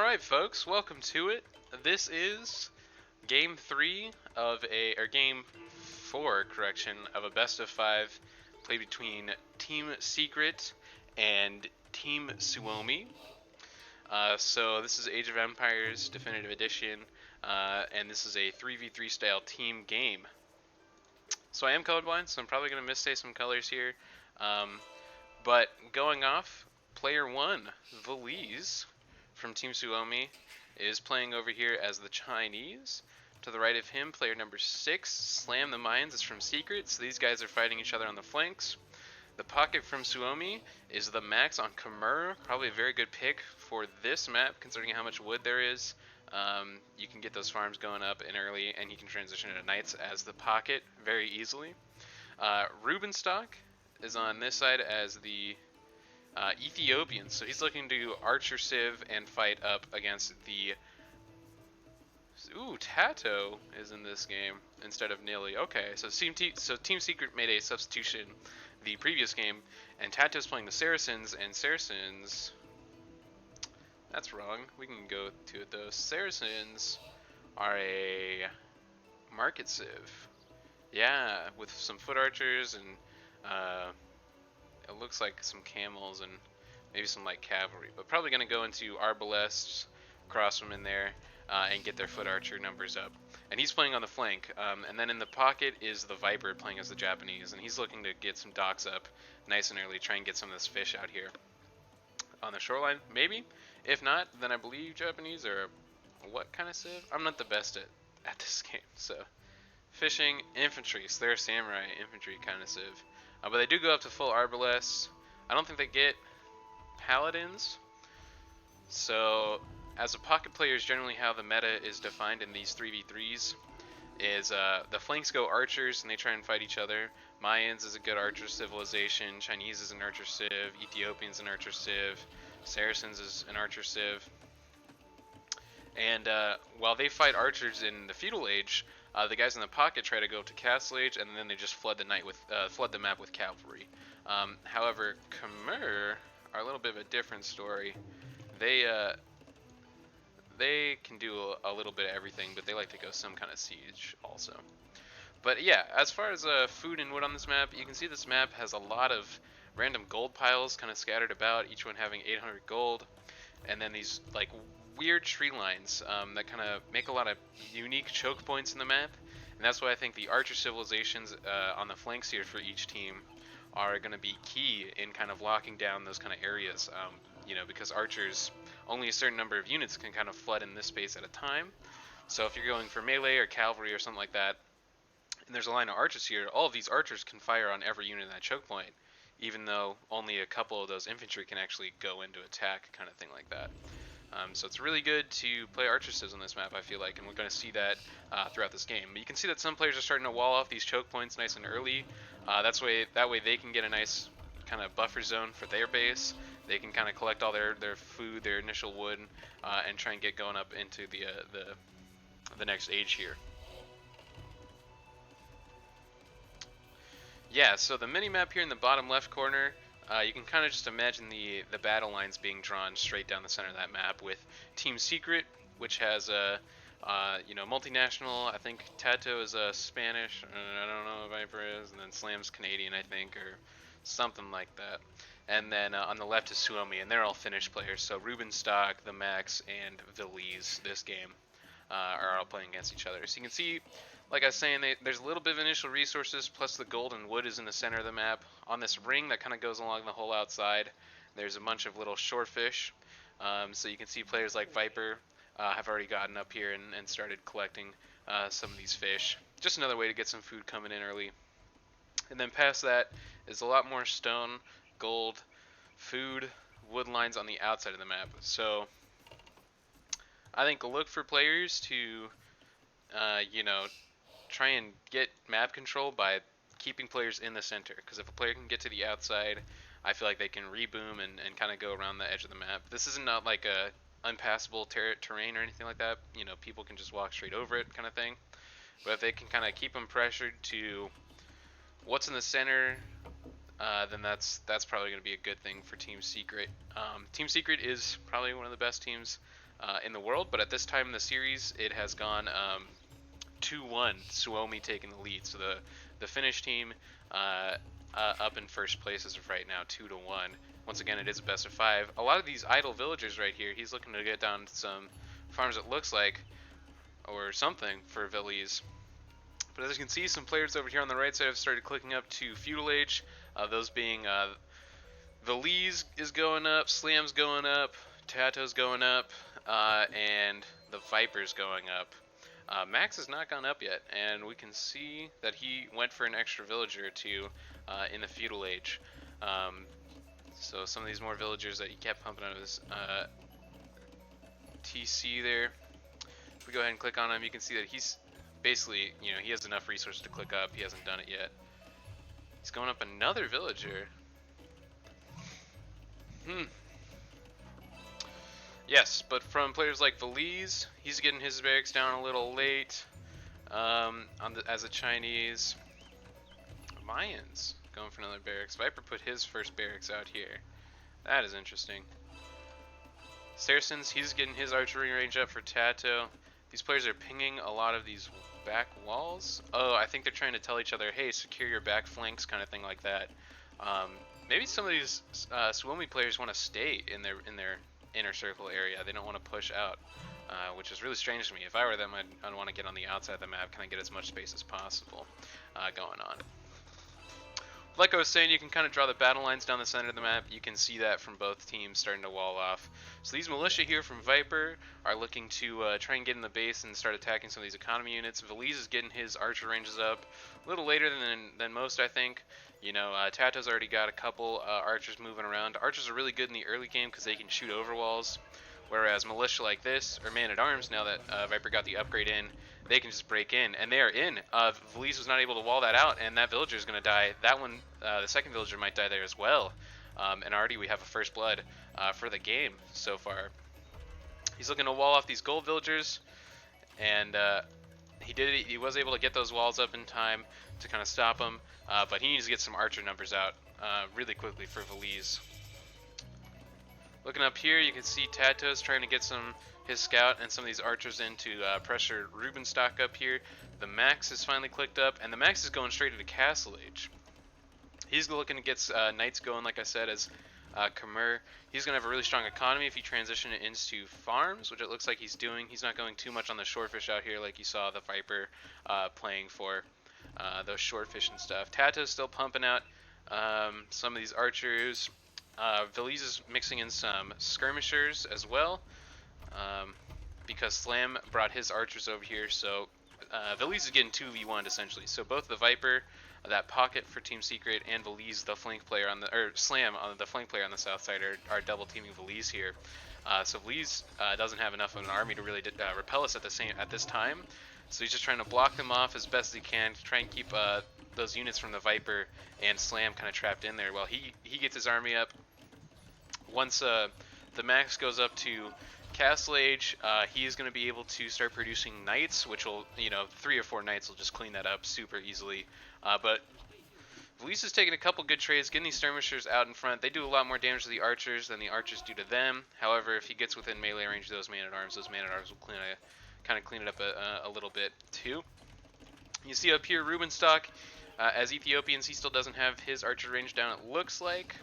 Alright folks, welcome to it. This is game 3 of game 4, correction, of a best of 5 played between Team Secret and Team Suomi. So this is Age of Empires Definitive Edition, and this is a 3v3 style team game. So I am colorblind, so I'm probably going to missay some colors here. But going off, player 1, Valise, from Team Suomi, is playing over here as the Chinese. To the right of him, player number 6, Slam the Mines, is from Secret, so these guys are fighting each other on the flanks. The pocket from Suomi is the Max on Khmer, probably a very good pick for this map, considering how much wood there is. You can get those farms going up in early, and you can transition into Knights as the pocket very easily. Rubenstock is on this side as the Ethiopian, so he's looking to Archer Civ and fight up against the... Ooh, Tato is in this game instead of Nilly. Okay, so Team Secret made a substitution the previous game, and Tato's playing the Saracens, and Saracens... That's wrong. We can go to it though. Saracens are a market civ. Yeah, with some foot archers and it looks like some camels and maybe some light cavalry, but probably going to go into arbalests, cross them in there, and get their foot archer numbers up. And he's playing on the flank, and then in the pocket is the Viper playing as the Japanese, and he's looking to get some docks up nice and early, try and get some of this fish out here on the shoreline, maybe. If not, then I believe Japanese are what kind of civ? I'm not the best at this game, so fishing, infantry, so they're a samurai infantry kind of civ. But they do go up to full arbalests. I don't think they get paladins. So as a pocket player is generally how the meta is defined in these 3v3s. Is the flanks go archers and they try and fight each other. Mayans is a good archer civilization. Chinese is an archer civ. Ethiopians an archer civ. Saracens is an archer civ. And while they fight archers in the feudal age, the guys in the pocket try to go to castle age, and then they just flood the map with cavalry. However, Khmer are a little bit of a different story. They can do a little bit of everything, but they like to go some kind of siege also. But yeah, as far as food and wood on this map, you can see this map has a lot of random gold piles kind of scattered about, each one having 800 gold, and then these like weird tree lines that kind of make a lot of unique choke points in the map. And that's why I think the archer civilizations on the flanks here for each team are going to be key in kind of locking down those kind of areas, you know, because archers, only a certain number of units can kind of flood in this space at a time. So if you're going for melee or cavalry or something like that, and there's a line of archers here, all of these archers can fire on every unit in that choke point, even though only a couple of those infantry can actually go into attack, kind of thing like that. So it's really good to play archer civs on this map, I feel like, and we're going to see that throughout this game. But you can see that some players are starting to wall off these choke points nice and early. That way they can get a nice kind of buffer zone for their base. They can kind of collect all their food, their initial wood, and try and get going up into the next age here. Yeah, so the mini-map here in the bottom left corner, you can kind of just imagine the battle lines being drawn straight down the center of that map, with Team Secret, which has a you know, multinational. I think Tato is Spanish. I don't know if Viper is, and then Slam's Canadian, I think, or something like that. And then on the left is Suomi, and they're all Finnish players. So Rubenstock, the Max, and Valise this game are all playing against each other. So you can see, like I was saying, there's a little bit of initial resources, plus the gold and wood is in the center of the map. On this ring that kind of goes along the whole outside, there's a bunch of little shorefish. So you can see players like Viper have already gotten up here and started collecting some of these fish. Just another way to get some food coming in early. And then past that is a lot more stone, gold, food, wood lines on the outside of the map. So I think look for players to, you know, try and get map control by keeping players in the center, because if a player can get to the outside, I feel like they can reboom and kind of go around the edge of the map. This is not like a unpassable terrain or anything like that. You know, people can just walk straight over it kind of thing. But if they can kind of keep them pressured to what's in the center, then that's probably going to be a good thing for Team Secret. Team Secret is probably one of the best teams in the world, but at this time in the series, it has gone 2-1, Suomi taking the lead. So the Finnish team up in first place as of right now, 2-1. Once again, it is a best of 5. A lot of these idle villagers right here, he's looking to get down some farms, it looks like, or something for Veliz. But as you can see, some players over here on the right side have started clicking up to Feudal Age. Those being Veliz is going up, Slam's going up, Tato's going up, and the Viper's going up. Max has not gone up yet, and we can see that he went for an extra villager or two in the Feudal Age. So some of these more villagers that he kept pumping out of his TC there. If we go ahead and click on him, you can see that he's basically, you know, he has enough resources to click up. He hasn't done it yet. He's going up another villager. Yes, but from players like Veliz, he's getting his barracks down a little late. As a Chinese, Mayans going for another barracks. Viper put his first barracks out here. That is interesting. Saracens, he's getting his archery range up for Tato. These players are pinging a lot of these back walls. Oh, I think they're trying to tell each other, hey, secure your back flanks, kind of thing like that. Maybe some of these Suomi players want to stay in their inner circle area. They don't want to push out, which is really strange to me. If I were them, I'd want to get on the outside of the map, kind of get as much space as possible going on. Like I was saying, you can kind of draw the battle lines down the center of the map. You can see that from both teams starting to wall off. So these militia here from Viper are looking to try and get in the base and start attacking some of these economy units. Veliz is getting his archer ranges up a little later than most, I think. You know, Tato's already got a couple archers moving around. Archers are really good in the early game because they can shoot over walls. Whereas militia like this, or man-at-arms, now that Viper got the upgrade in, they can just break in, and they are in. Veliz was not able to wall that out, and that villager is going to die. That one, the second villager might die there as well. And already we have a first blood for the game so far. He's looking to wall off these gold villagers, and he did it. He was able to get those walls up in time to kind of stop them, but he needs to get some archer numbers out really quickly for Veliz. Looking up here, you can see Tato's trying to get his scout and some of these archers in to pressure Rubenstock up here. The Max is finally clicked up, and the Max is going straight into Castle Age. He's looking to get knights going, like I said, as Khmer. He's going to have a really strong economy if he transition it into farms, which it looks like he's doing. He's not going too much on the shortfish out here like you saw the Viper playing for those shortfish and stuff. Tato's still pumping out some of these archers. Veliz is mixing in some skirmishers as well, because Slam brought his archers over here, so Veliz is getting 2v1 essentially. So both the Viper, that pocket for Team Secret, and Veliz, the flank player on Slam, the flank player on the south side, are double teaming Veliz here. So Veliz doesn't have enough of an army to really repel us at this time. So he's just trying to block them off as best as he can to try and keep those units from the Viper and Slam kind of trapped in there while he gets his army up. Once the Max goes up to Castle Age, he is going to be able to start producing knights, which will, 3 or 4 knights will just clean that up super easily. But Veliz is taking a couple good trades, getting these skirmishers out in front. They do a lot more damage to the archers than the archers do to them. However, if he gets within melee range of those man-at-arms will kind of clean it up a little bit too. You see up here Rubenstock, as Ethiopians, he still doesn't have his archer range down, it looks like.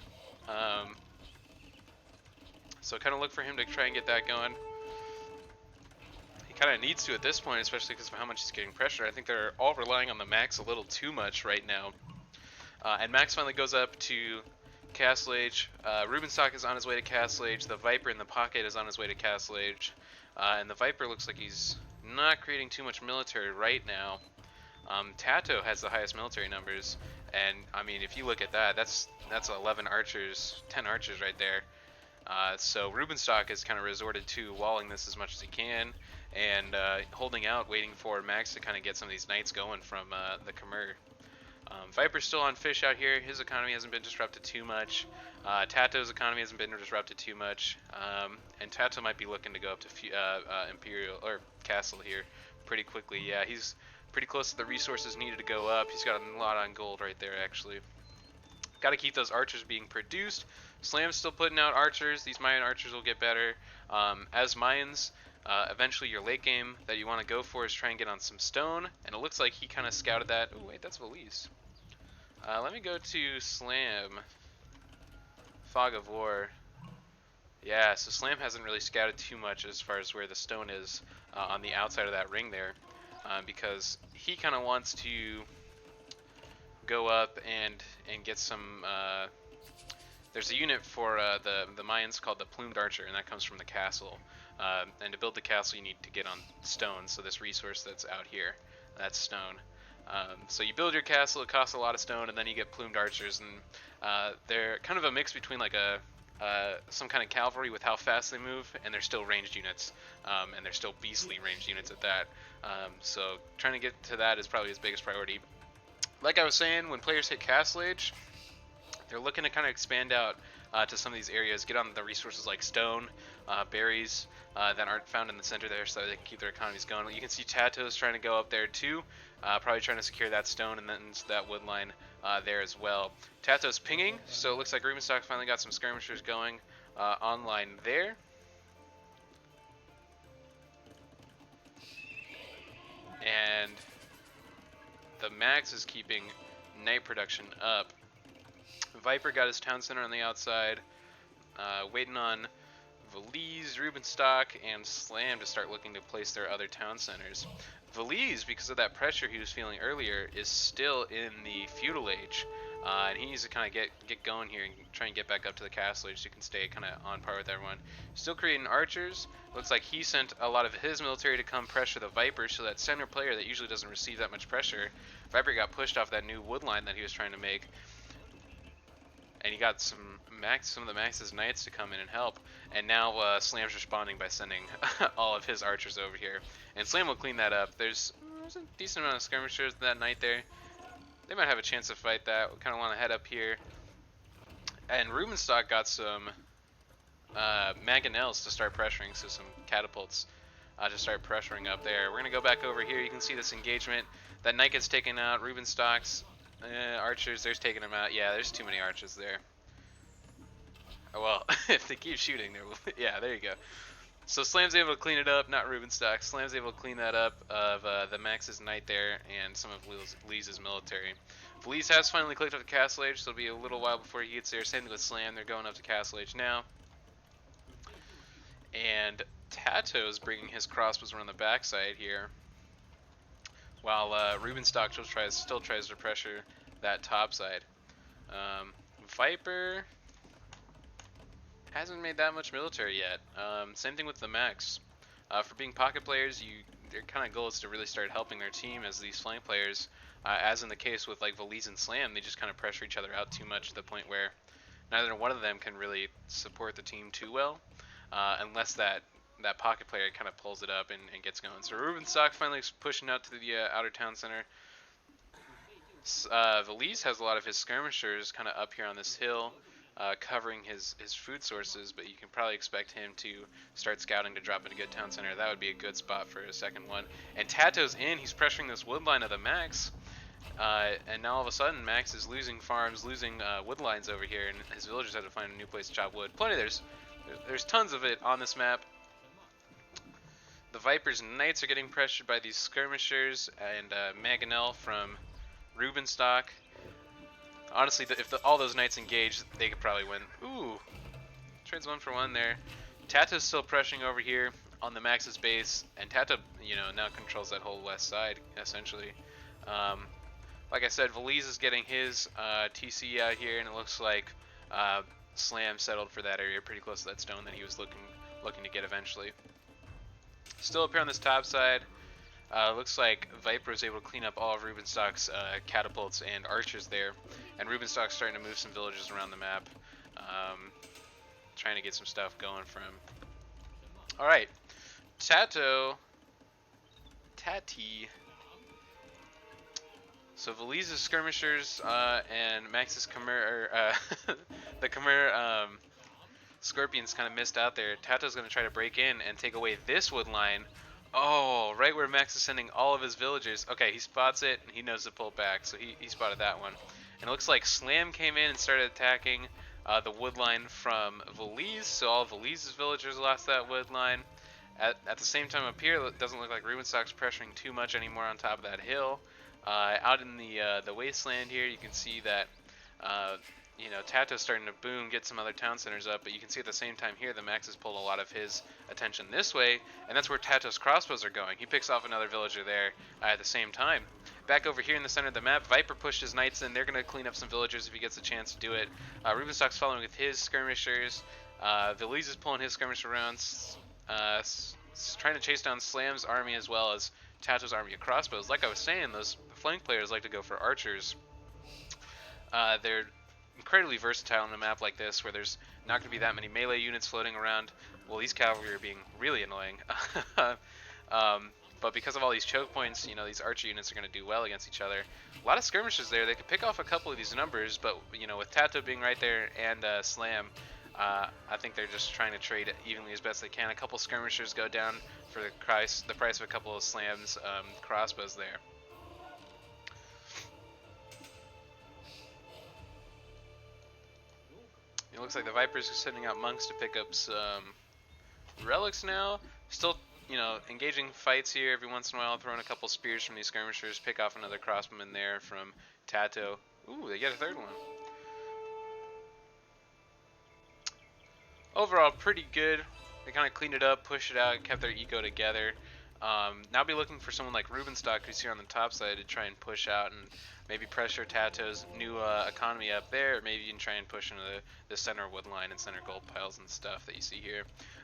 So kind of look for him to try and get that going. He kind of needs to at this point, especially because of how much he's getting pressure. I think they're all relying on the Max a little too much right now. And Max finally goes up to Castle Age. Rubenstock is on his way to Castle Age. The Viper in the pocket is on his way to Castle Age. And the Viper looks like he's not creating too much military right now. Tato has the highest military numbers. And, I mean, if you look at that, that's 11 archers, 10 archers right there. So Rubenstock has kind of resorted to walling this as much as he can and holding out, waiting for Max to kind of get some of these knights going from the Khmer. Viper's still on fish out here. His economy hasn't been disrupted too much. Tato's economy hasn't been disrupted too much. And Tato might be looking to go up to Imperial or Castle here pretty quickly. Yeah, he's pretty close to the resources needed to go up. He's got a lot on gold right there, actually. Got to keep those archers being produced. Slam's still putting out archers. These Mayan archers will get better. As Mayans, eventually your late game that you want to go for is try and get on some stone. And it looks like he kind of scouted that. Oh, wait, that's Valise. Let me go to Slam. Fog of War. Yeah, so Slam hasn't really scouted too much as far as where the stone is on the outside of that ring there, because he kind of wants to go up and get some. There's a unit for the Mayans called the Plumed Archer, and that comes from the castle. And to build the castle, you need to get on stone. So this resource that's out here, that's stone. So you build your castle, it costs a lot of stone, and then you get Plumed Archers, and they're kind of a mix between like some kind of cavalry with how fast they move, and they're still ranged units, and they're still beastly ranged units at that. So trying to get to that is probably his biggest priority. Like I was saying, when players hit Castle Age, they're looking to kind of expand out to some of these areas, get on the resources like stone, berries that aren't found in the center there, so they can keep their economies going. You can see TeTe's trying to go up there too, probably trying to secure that stone and then that wood line there as well. TeTe's pinging, so it looks like Rubenstock finally got some skirmishers going online there. And the Max is keeping night production up. Viper got his town center on the outside, waiting on Valise, Rubenstock, and Slam to start looking to place their other town centers. Valise, because of that pressure he was feeling earlier, is still in the feudal age, and he needs to kind of get going here and try and get back up to the castle age so he can stay kind of on par with everyone. Still creating archers. Looks like he sent a lot of his military to come pressure the Viper, so that center player that usually doesn't receive that much pressure, Viper got pushed off that new wood line that he was trying to make. And he got some of the Max's knights to come in and help. And now Slam's responding by sending all of his archers over here. And Slam will clean that up. There's a decent amount of skirmishers that night there. They might have a chance to fight that. We kind of want to head up here. And Rubenstock got some mangonels to start pressuring, so some catapults to start pressuring up there. We're going to go back over here. You can see this engagement. That knight gets taken out. Rubenstock's archers, there's taking them out. Yeah, there's too many archers there. Oh, well, if they keep shooting, yeah, there you go. So Slam's able to clean it up, not Rubenstock. Slam's able to clean that up of the Max's knight there and some of Lisa's military. Valise has finally clicked up to Castle Age, so it'll be a little while before he gets there. Same thing with Slam, they're going up to Castle Age now. And TeTe's bringing his crossbows around the backside here, while Rubenstock still tries to pressure that top side. Viper hasn't made that much military yet. Same thing with the Max. For being pocket players, their kind of goal is to really start helping their team as these flank players, as in the case with like Valise and Slam, they just kind of pressure each other out too much to the point where neither one of them can really support the team too well, unless that pocket player kind of pulls it up and gets going. So Rubenstock finally pushing out to the outer town center. Valise has a lot of his skirmishers kind of up here on this hill, covering his food sources, but you can probably expect him to start scouting to drop in a good town center. That would be a good spot for a second one. And TeTe's in, he's pressuring this wood line of the Max, and now all of a sudden Max is losing farms, losing wood lines over here, and his villagers have to find a new place to chop wood. There's tons of it on this map. The Viper's knights are getting pressured by these skirmishers and mangonel from Rubenstock. Honestly, if all those knights engage, they could probably win. Ooh, trades 1 for 1 there. TeTe's still pressuring over here on the Max's base, and TeTe, now controls that whole west side essentially. Like I said, Valise is getting his TC out here, and it looks like Slam settled for that area pretty close to that stone that he was looking to get eventually. Still up here on this top side, looks like Viper was able to clean up all of Rubenstock's catapults and archers there, and Rubenstock's starting to move some villages around the map, trying to get some stuff going for him. Alright, TeTe. So Valise's skirmishers and Max's the Khmer Scorpions kind of missed out there. TeTe's going to try to break in and take away this wood line. Oh, right where Max is sending all of his villagers. Okay, he spots it and he knows to pull back, so he spotted that one. And it looks like Slam came in and started attacking the wood line from Valise, so all of Valise's villagers lost that wood line. At the same time up here, it doesn't look like Rubenstock's pressuring too much anymore on top of that hill. Out in the wasteland here, you can see that you know, TeTe's starting to boom, get some other town centers up, but you can see at the same time here, the Max has pulled a lot of his attention this way, and that's where TeTe's crossbows are going. He picks off another villager there at the same time. Back over here in the center of the map, Viper pushed his knights in. They're going to clean up some villagers if he gets a chance to do it. Rubenstock's following with his skirmishers. Valise is pulling his skirmish around, trying to chase down Slam's army as well as TeTe's army of crossbows. Like I was saying, those flank players like to go for archers. They're incredibly versatile on a map like this where there's not going to be that many melee units floating around. Well, these cavalry are being really annoying. But because of all these choke points, you know, these archer units are going to do well against each other. A lot of skirmishes there. They could pick off a couple of these numbers, but, you know, with TeTe being right there and Slam, I think they're just trying to trade evenly as best they can. A couple skirmishers go down for the price of a couple of Slam's crossbows there. It looks like the Vipers are sending out monks to pick up some relics now. Still, you know, engaging fights here every once in a while, throwing a couple spears from these skirmishers, pick off another crossbowman there from TeTe. Ooh, they get a third one. Overall, pretty good. They kind of cleaned it up, pushed it out, kept their eco together. Now be looking for someone like Rubenstock, who's here on the top side, to try and push out and maybe pressure TeTe's new economy up there, or maybe even try and push into the center wood line and center gold piles and stuff that you see here.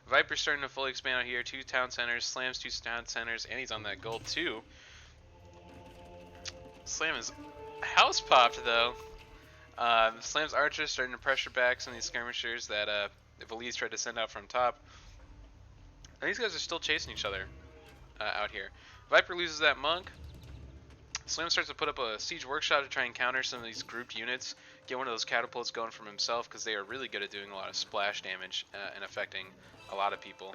Viper's starting to fully expand out here, 2 town centers, Slam's 2 town centers, and he's on that gold too. Slam is house popped though. Slam's archers starting to pressure back some of these skirmishers that Valise tried to send out from top. And these guys are still chasing each other out here. Viper loses that monk. Slam starts to put up a siege workshop to try and counter some of these grouped units, get one of those catapults going from himself, because they are really good at doing a lot of splash damage and affecting a lot of people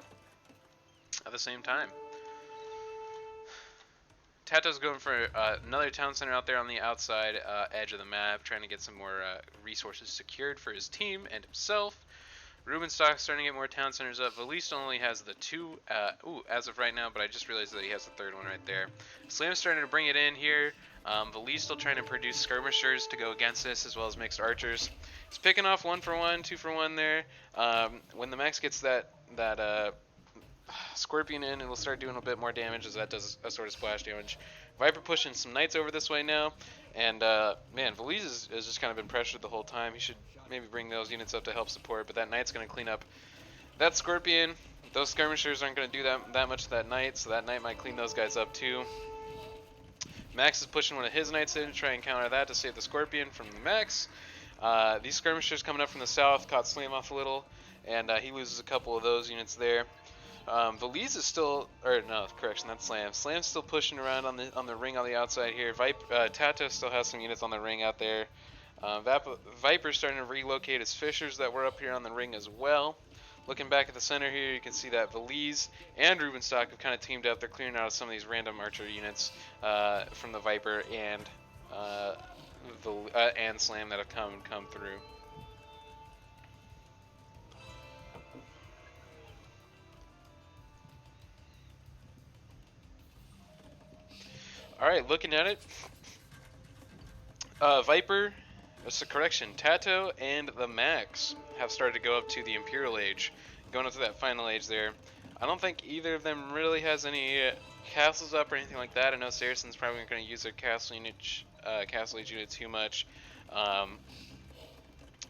at the same time. TeTe's going for another town center out there on the outside edge of the map, trying to get some more resources secured for his team and himself. Rubenstock's starting to get more town centers up. Valise only has the 2 as of right now, but I just realized that he has the 3rd one right there. Slam's starting to bring it in here. Valise still trying to produce skirmishers to go against this, as well as mixed archers. He's picking off 1 for 1, 2 for 1 there. When the Max gets that Scorpion in, it will start doing a bit more damage, as that does a sort of splash damage. Viper pushing some knights over this way now, and man, Valise has just kind of been pressured the whole time. He should maybe bring those units up to help support, but that knight's going to clean up that Scorpion. Those skirmishers aren't going to do that much to that knight, so that knight might clean those guys up too. Max is pushing one of his knights in to try and counter that to save the Scorpion from the Max. These skirmishers coming up from the south caught Slam off a little, and he loses a couple of those units there. Valise is still, or no, correction, that's Slam. Slam's still pushing around on the ring on the outside here. TeTe still has some units on the ring out there. Viper's starting to relocate his fishers that were up here on the ring as well. Looking back at the center here, you can see that Valise and Rubenstock have kind of teamed up. They're clearing out some of these random archer units from the Viper and Slam that have come through. Alright, looking at it, Viper, that's a correction, TeTe and the Max have started to go up to the Imperial Age, going up to that final age there. I don't think either of them really has any castles up or anything like that. I know Saracen's probably not going to use their castle age unit too much.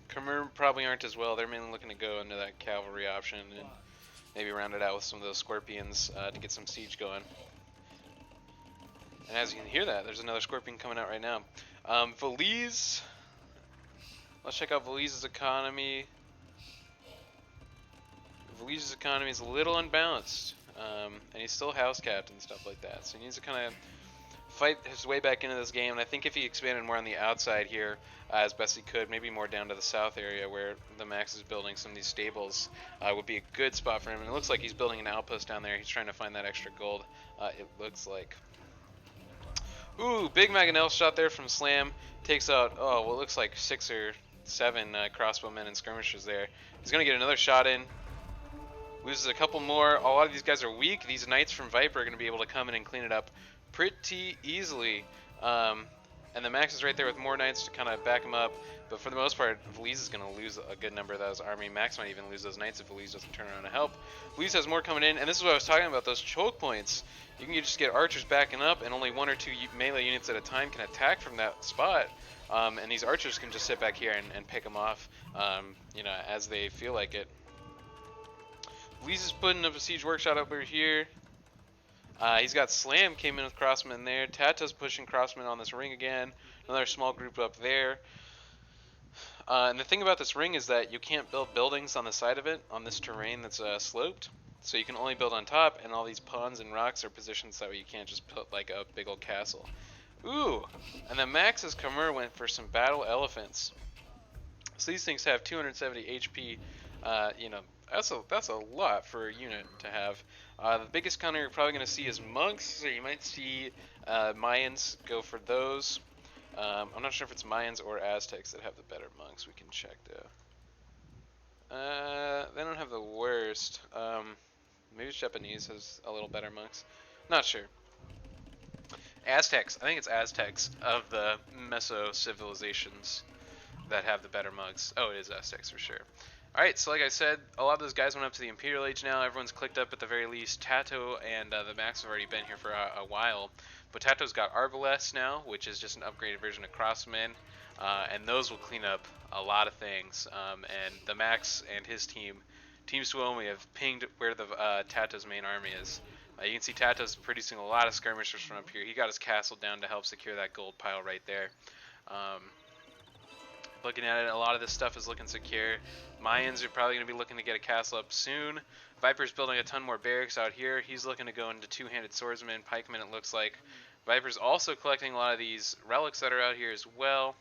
Khmer probably aren't as well. They're mainly looking to go into that cavalry option and maybe round it out with some of those Scorpions to get some siege going. And as you can hear that, there's another Scorpion coming out right now. Valise, let's check out Valise's economy. Valise's economy is a little unbalanced, and he's still house capped and stuff like that. So he needs to kind of fight his way back into this game. And I think if he expanded more on the outside here, as best he could, maybe more down to the south area where the Max is building some of these stables, would be a good spot for him. And it looks like he's building an outpost down there. He's trying to find that extra gold, it looks like. Ooh, big Mangonel shot there from Slam. Takes out, oh, what looks like 6 or 7 crossbowmen and skirmishers there. He's going to get another shot in. Loses a couple more. A lot of these guys are weak. These Knights from Viper are going to be able to come in and clean it up pretty easily. And the Max is right there with more Knights to kind of back him up. But for the most part, Veliz is going to lose a good number of those army. Max might even lose those Knights if Veliz doesn't turn around to help. Veliz has more coming in, and this is what I was talking about, those choke points. You can just get archers backing up, and only 1 or 2 melee units at a time can attack from that spot. And these archers can just sit back here and pick them off, you know, as they feel like it. Veliz is putting up a siege workshop over here. He's got Slam came in with crossmen there. TeTe's pushing crossmen on this ring again. Another small group up there. And the thing about this ring is that you can't build buildings on the side of it on this terrain that's sloped. So you can only build on top, and all these ponds and rocks are positioned so you can't just put like a big old castle. Ooh, and then Max's Khmer went for some battle elephants. So these things have 270 HP. You know, that's a lot for a unit to have. The biggest counter you're probably going to see is monks, so you might see Mayans go for those. I'm not sure if it's Mayans or Aztecs that have the better monks. We can check though. They don't have the worst. Maybe Japanese has a little better monks. Not sure. Aztecs. I think it's Aztecs of the Meso civilizations that have the better monks. Oh, it is Aztecs for sure. Alright, so like I said, a lot of those guys went up to the Imperial Age now. Everyone's clicked up at the very least. TeTe and the Max have already been here for a while. But TeTe's got Arbalest now, which is just an upgraded version of Crossmen. And those will clean up a lot of things. And the Max and his team, Team Suomi, have pinged where the TeTe's main army is. You can see TeTe's producing a lot of skirmishers from up here. He got his castle down to help secure that gold pile right there. Looking at it, a lot of this stuff is looking secure. Mayans are probably going to be looking to get a castle up soon. Viper's building a ton more barracks out here. He's looking to go into two-handed swordsmen, pikemen it looks like. Viper's also collecting a lot of these relics that are out here as well.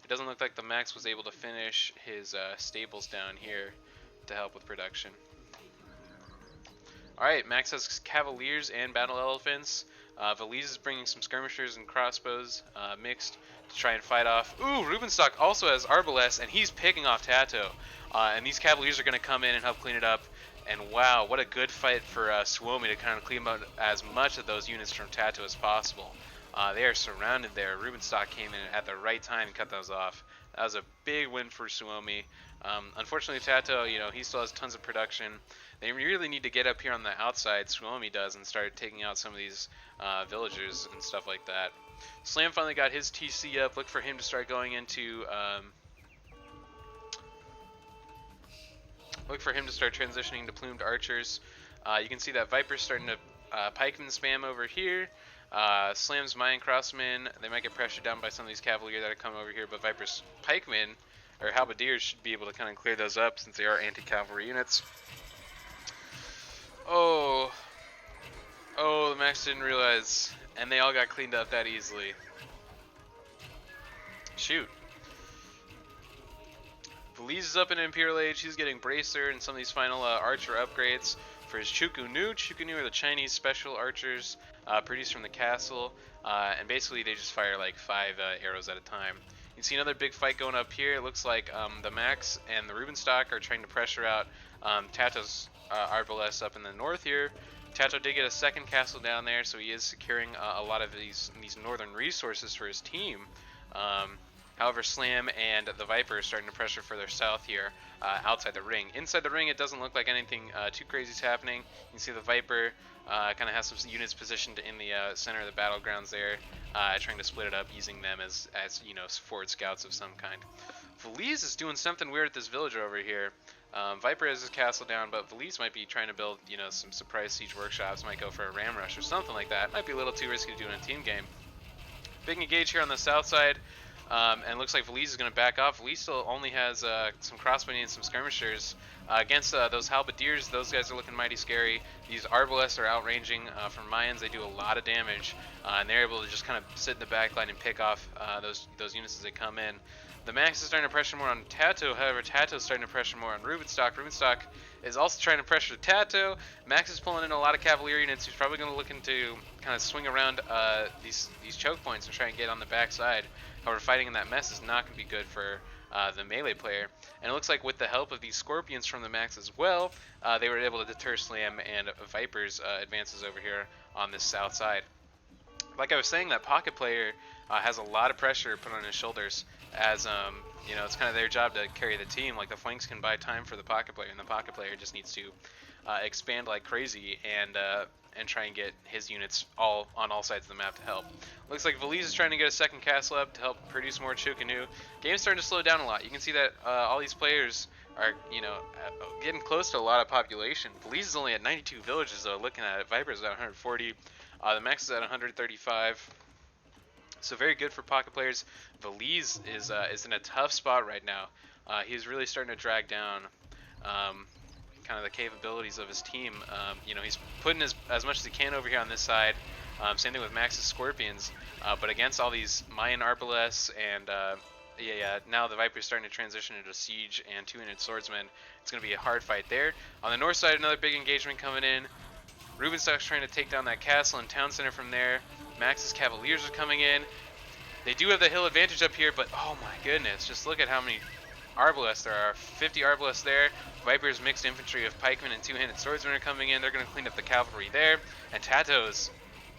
It doesn't look like the Max was able to finish his stables down here to help with production. Alright, Max has Cavaliers and Battle Elephants. Veliz is bringing some skirmishers and crossbows mixed to try and fight off. Ooh, Rubenstock also has Arbalest, and he's picking off TeTe. And these Cavaliers are going to come in and help clean it up. And wow, what a good fight for Suomi to kind of clean up as much of those units from TeTe as possible. They are surrounded there. Rubenstock came in at the right time and cut those off. That was a big win for Suomi. Unfortunately, TeTe, you know, he still has tons of production. They really need to get up here on the outside, Suomi does, and start taking out some of these villagers and stuff like that. Slam finally got his TC up. Look for him to start going into... look for him to start transitioning to plumed archers. You can see that Viper's starting to pikeman spam over here. Slam's Mayan crossmen, they might get pressured down by some of these cavalier that are coming over here, but Viper's pikemen, or halberdiers, should be able to kind of clear those up since they are anti-cavalry units. Oh, the Max didn't realize, and they all got cleaned up that easily. Shoot. Veliz is up in Imperial Age. He's getting Bracer and some of these final archer upgrades for his Chukunu. Chukunu are the Chinese special archers produced from the castle, and basically they just fire like 5 arrows at a time. You can see another big fight going up here. It looks like the Max and the Rubenstock are trying to pressure out TeTe's Arbalest up in the north here. TeTe did get a second castle down there, so he is securing a lot of these northern resources for his team. However, Slam and the Viper are starting to pressure further south here, outside the ring. Inside the ring, it doesn't look like anything too crazy is happening. You can see the Viper kind of has some units positioned in the center of the battlegrounds there, trying to split it up, using them as you know, forward scouts of some kind. Veliz is doing something weird at this villager over here. Viper has his castle down, but Veliz might be trying to build, you know, some surprise siege workshops. Might go for a ram rush or something like that. Might be a little too risky to do in a team game. Big engage here on the south side. And looks like Veliz is going to back off. Veliz still only has some crossbow and some skirmishers. Against those halberdiers, those guys are looking mighty scary. These Arbalests are outranging from Mayans. They do a lot of damage, and they're able to just kind of sit in the back line and pick off those units as they come in. The Max is starting to pressure more on TeTe, however, TeTe is starting to pressure more on Rubenstock. Rubenstock is also trying to pressure TeTe. Max is pulling in a lot of Cavalier units. He's probably going to look into kind of swing around these choke points and try and get on the backside. However, fighting in that mess is not going to be good for the melee player. And it looks like with the help of these Scorpions from the Max as well, they were able to deter Slam and Viper's advances over here on this south side. Like I was saying, that pocket player has a lot of pressure put on his shoulders, as you know, it's kind of their job to carry the team. Like the flanks can buy time for the pocket player, and the pocket player just needs to expand like crazy and try and get his units on all sides of the map to help. Looks like Veliz is trying to get a second castle up to help produce more Chukanu. Game's starting to slow down a lot. You can see that all these players are, you know, getting close to a lot of population. Veliz is only at 92 villages though. Looking at it, Viper's at 140. The Max is at 135. So very good for pocket players. Veliz is in a tough spot right now. He's really starting to drag down kind of the capabilities of his team. You know, he's putting as much as he can over here on this side. Same thing with Max's Scorpions. But against all these Mayan Arbalest and now the Viper's starting to transition into Siege and two-handed Swordsman. It's going to be a hard fight there. On the north side, another big engagement coming in. Rubenstock's trying to take down that castle and town center from there. Max's Cavaliers are coming in. They do have the hill advantage up here, but oh my goodness, just look at how many Arbalests there are. 50 Arbalests there. Viper's mixed infantry of pikemen and two-handed swordsmen are coming in. They're going to clean up the cavalry there. And TeTe's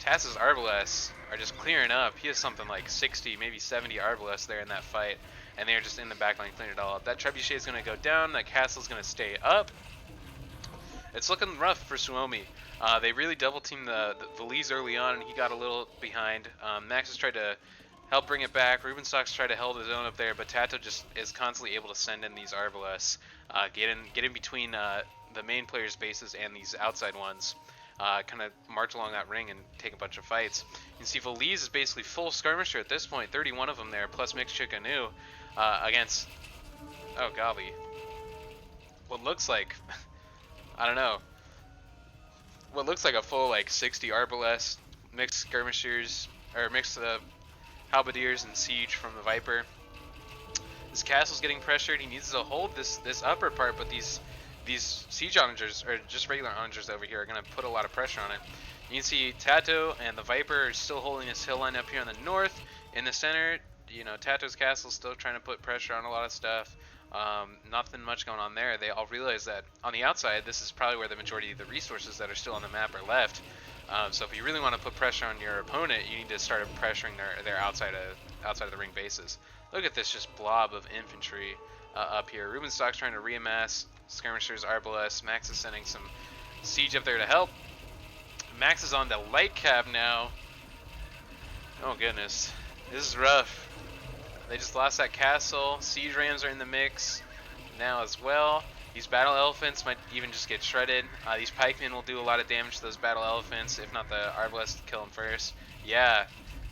Arbalests are just clearing up. He has something like 60, maybe 70 Arbalests there in that fight. And they're just in the backline cleaning it all up. That Trebuchet is going to go down. That castle's going to stay up. It's looking rough for Suomi. They really double-teamed the Veliz early on, and he got a little behind. Max has tried to help bring it back. Rubenstock's tried to hold his own up there, but TeTe just is constantly able to send in these Arbalests, get in between the main players' bases and these outside ones, kind of march along that ring and take a bunch of fights. You can see Veliz is basically full skirmisher at this point, 31 of them there, plus mixed Chukanu against, oh golly, what looks like, I don't know, what looks like a full like 60 Arbalest, mixed skirmishers, or mixed halberdiers and siege from the Viper. This castle's getting pressured. He needs to hold this upper part, but these siege onagers, or just regular onagers over here, are going to put a lot of pressure on it. You can see TeTe and the Viper are still holding this hill line up here in the north. In the center, you know, TeTe's castle is still trying to put pressure on a lot of stuff. Nothing much going on there. They all realize that on the outside, this is probably where the majority of the resources that are still on the map are left. So if you really want to put pressure on your opponent, you need to start pressuring their outside of the ring bases. Look at this just blob of infantry up here. Rubenstock's trying to reamass skirmishers, Arbalest. Max is sending some siege up there to help. Max is on the light cab now. Oh goodness, this is rough. They just lost that castle. Siege rams are in the mix now as well. These battle elephants might even just get shredded. These pikemen will do a lot of damage to those battle elephants, if not the Arbalest kill them first. Yeah,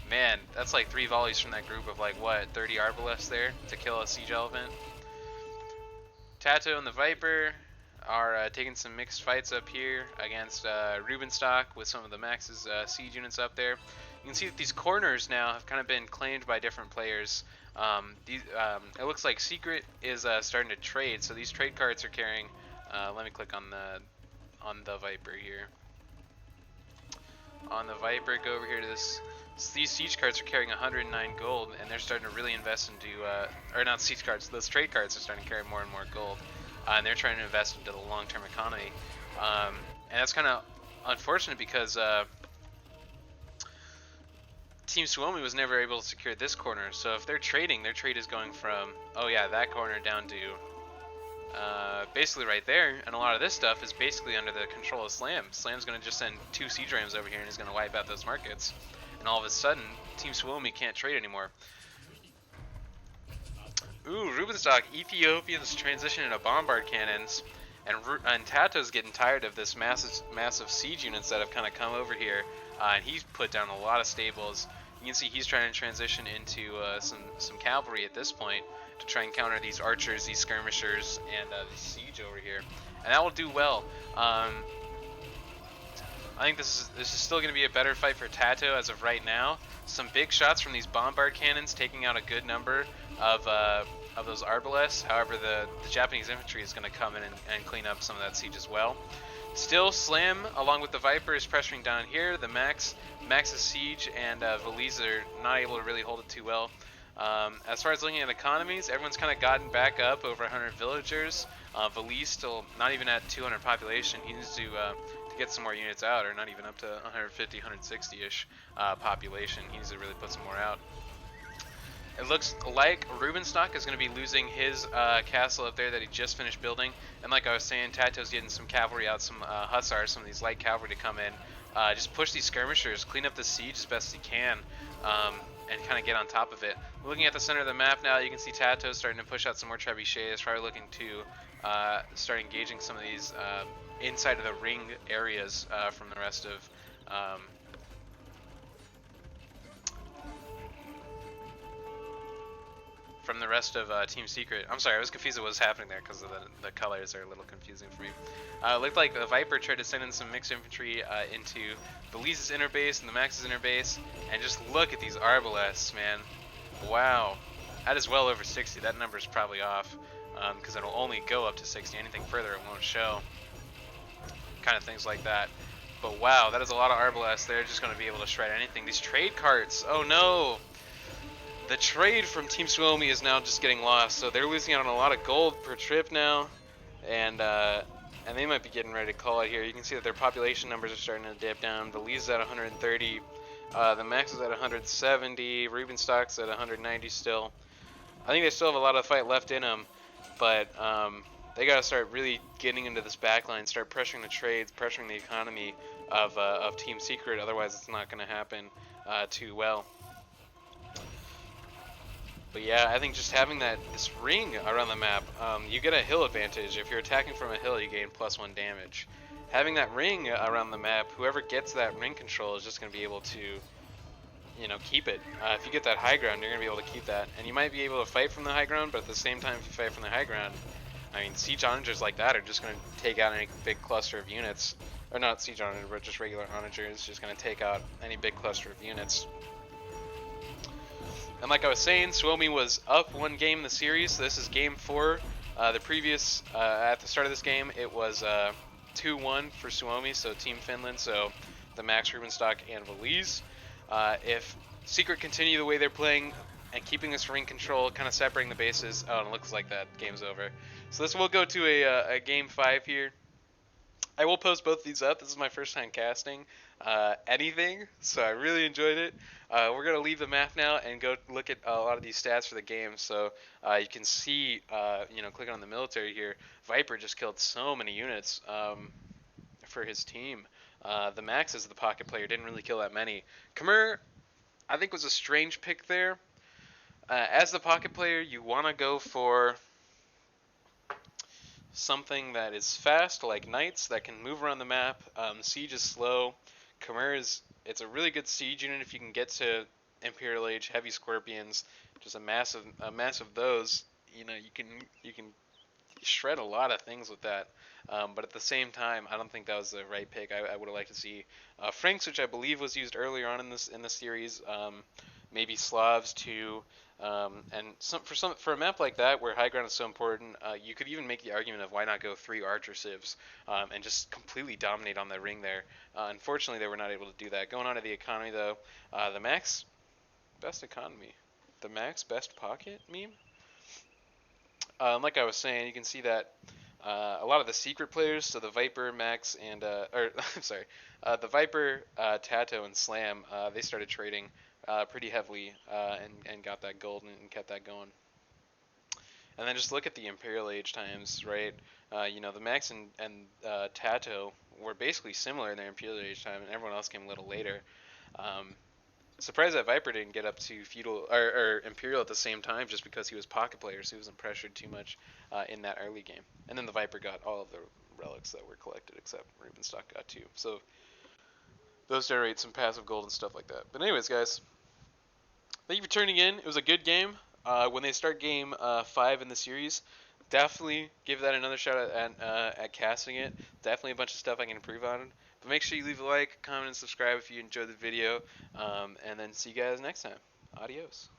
man, that's like 3 volleys from that group of like, what, 30 Arbalests there to kill a siege elephant. TeTe and the Viper are taking some mixed fights up here against Rubenstock with some of the Max's siege units up there. You can see that these corners now have kind of been claimed by different players. It looks like Secret is starting to trade, so these trade cards are carrying. Let me click on the Viper here. On the Viper, go over here to this. So these siege cards are carrying 109 gold, and they're starting to really invest into, or not siege cards, those trade cards are starting to carry more and more gold, and they're trying to invest into the long-term economy. And that's kind of unfortunate because Team Suomi was never able to secure this corner, so if they're trading, their trade is going from, oh yeah, that corner down to basically right there, and a lot of this stuff is basically under the control of Slam. Slam's going to just send 2 siege rams over here and he's going to wipe out those markets, and all of a sudden, Team Suomi can't trade anymore. Ooh, Rubenstock, Ethiopians transition into bombard cannons, and TeTe's getting tired of this massive siege units that have kind of come over here, and he's put down a lot of stables. You can see he's trying to transition into some cavalry at this point to try and counter these archers, these skirmishers, and the siege over here, and that will do well. I think this is still going to be a better fight for TeTe as of right now. Some big shots from these bombard cannons, taking out a good number of those arbalests. However, the Japanese infantry is going to come in and clean up some of that siege as well. Still, Slam, along with the Viper, is pressuring down here. The Max's siege and Valise are not able to really hold it too well. As far as looking at economies, everyone's kind of gotten back up over 100 villagers. Valise still not even at 200 population. He needs to get some more units out, or not even up to 150, 160-ish population. He needs to really put some more out. It looks like Rubenstock is going to be losing his castle up there that he just finished building. And like I was saying, TeTe's getting some cavalry out, some hussars, some of these light cavalry to come in. Just push these skirmishers, clean up the siege as best he can, and kind of get on top of it. Looking at the center of the map now, you can see TeTe starting to push out some more trebuchets, probably looking to start engaging some of these inside of the ring areas from the rest of Team Secret. I'm sorry, I was confused at what was happening there because of the colors are a little confusing for me. Looked like the Viper tried to send in some mixed infantry into the Lisa's inner base and the Max's inner base, and just look at these arbalests, man. Wow, that is well over 60. That number is probably off because it'll only go up to 60. Anything further it won't show. Kind of things like that. But wow, that is a lot of arbalests. They're just going to be able to shred anything. These trade carts, oh no! The trade from Team Suomi is now just getting lost, so they're losing out on a lot of gold per trip now, and they might be getting ready to call it here. You can see that their population numbers are starting to dip down. The Lisa's at 130, the Max is at 170, Rubenstock's at 190 still. I think they still have a lot of fight left in them, but they got to start really getting into this backline, start pressuring the trades, pressuring the economy of Team Secret. Otherwise, it's not going to happen too well. But yeah, I think just having this ring around the map, you get a hill advantage. If you're attacking from a hill, you gain +1 damage. Having that ring around the map, whoever gets that ring control is just going to be able to, you know, keep it. If you get that high ground, you're going to be able to keep that. And you might be able to fight from the high ground, but at the same time, if you fight from the high ground, I mean, siege onagers like that are just going to take out any big cluster of units. Or not siege onager, but just regular onagers, just going to take out any big cluster of units. And like I was saying, Suomi was up 1 game in the series. So this is game 4. The previous, at the start of this game, it was 2-1 for Suomi, so Team Finland, so the Max, Rubenstock, and Valise. If Secret continue the way they're playing and keeping this ring control, kind of separating the bases, oh, and it looks like that game's over. So this will go to a game 5 here. I will post both these up. This is my first time casting anything, so I really enjoyed it. We're going to leave the map now and go look at a lot of these stats for the game. So you can see, you know, clicking on the military here, Viper just killed so many units for his team. The Max as the pocket player didn't really kill that many. Khmer, I think, was a strange pick there. As the pocket player, you want to go for something that is fast, like Knights, that can move around the map. Siege is slow. Khmer it's a really good siege unit if you can get to Imperial Age, heavy Scorpions, just a mass of those. You know, you can shred a lot of things with that. But at the same time, I don't think that was the right pick. I would have liked to see Franks, which I believe was used earlier on in the series. Maybe Slavs too. And for a map like that where high ground is so important, you could even make the argument of why not go 3 archer civs and just completely dominate on the ring there. Unfortunately, they were not able to do that. Going on to the economy though, the Max best economy, the Max best pocket meme. Like I was saying, you can see that a lot of the secret players, so the Viper, Max, and I'm sorry, the Viper, TeTe, and Slam, they started trading pretty heavily and got that gold and kept that going. And then just look at the Imperial Age times, right? You know, the Max and TeTe were basically similar in their Imperial Age time, and everyone else came a little later. Surprised that Viper didn't get up to feudal or Imperial at the same time, just because he was pocket player, so he wasn't pressured too much in that early game. And then the Viper got all of the relics that were collected, except Rubenstock got 2. So those generate some passive gold and stuff like that. But anyways, guys, thank you for tuning in. It was a good game. When they start game 5 in the series, definitely give that another shot at casting it. Definitely a bunch of stuff I can improve on. make sure you leave a like, comment, and subscribe if you enjoyed the video. And then see you guys next time. Adios.